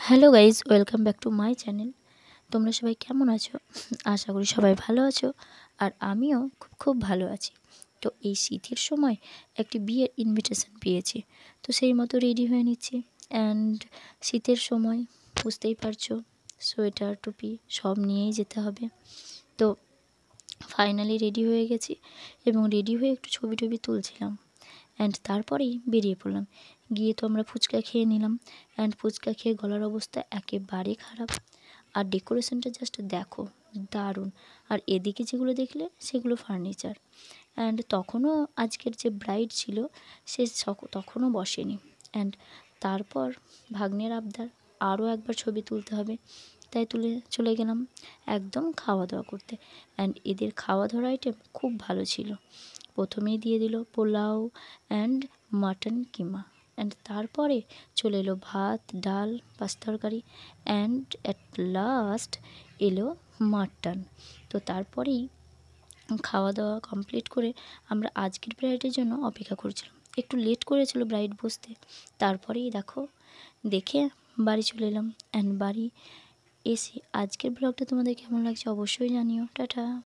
Hello guys, welcome back to my channel. তোমরা সবাই কেমন আছো? আশা করি সবাই ভালো আছো, আর আমিও খুব ভালো আছি। তো এই শীতের সময় একটি বিয়ের ইনভিটেশন পেয়েছি, তো সেই মতো রেডি হয়ে নিচ্ছি। অ্যান্ড শীতের সময় বুঝতেই পারছো, সোয়েটার টুপি সব নিয়েই যেতে হবে। তো ফাইনালি রেডি হয়ে গেছি এবং রেডি হয়ে একটু ছবি টবি তুলছিলাম। অ্যান্ড তারপরেই বেরিয়ে পড়লাম। গিয়ে তো আমরা ফুচকা খেয়ে নিলাম। অ্যান্ড ফুচকা খেয়ে গলার অবস্থা একেবারে খারাপ। আর ডেকোরেশনটা জাস্ট দেখো, দারুণ। আর এদিকে যেগুলো দেখলে সেগুলো ফার্নিচার। অ্যান্ড তখনও আজকের যে ব্রাইড ছিল সে তখনও বসেনি। অ্যান্ড তারপর ভাগ্নের আবদার আরও একবার ছবি তুলতে হবে, তাই চলে গেলাম একদম খাওয়া দাওয়া করতে। অ্যান্ড এদের খাওয়া দাওয়ার আইটেম খুব ভালো ছিল। প্রথমেই দিয়ে দিল pulao and mutton keema. And তারপরে চলে এলো ভাত, ডাল, পাঁচ তরকারি, অ্যান্ড অ্যাট লাস্ট এলো মাটন। তো তারপরেই খাওয়া দাওয়া কমপ্লিট করে আমরা আজকের ব্রাইডের জন্য অপেক্ষা করছিলাম। একটু লেট করেছিল ব্রাইড বসতে। তারপরেই দেখে বাড়ি চলে এলাম। অ্যান্ড বাড়ি এসে আজকের ব্লগটা তোমাদের কেমন লাগছে অবশ্যই জানিও। টাটা।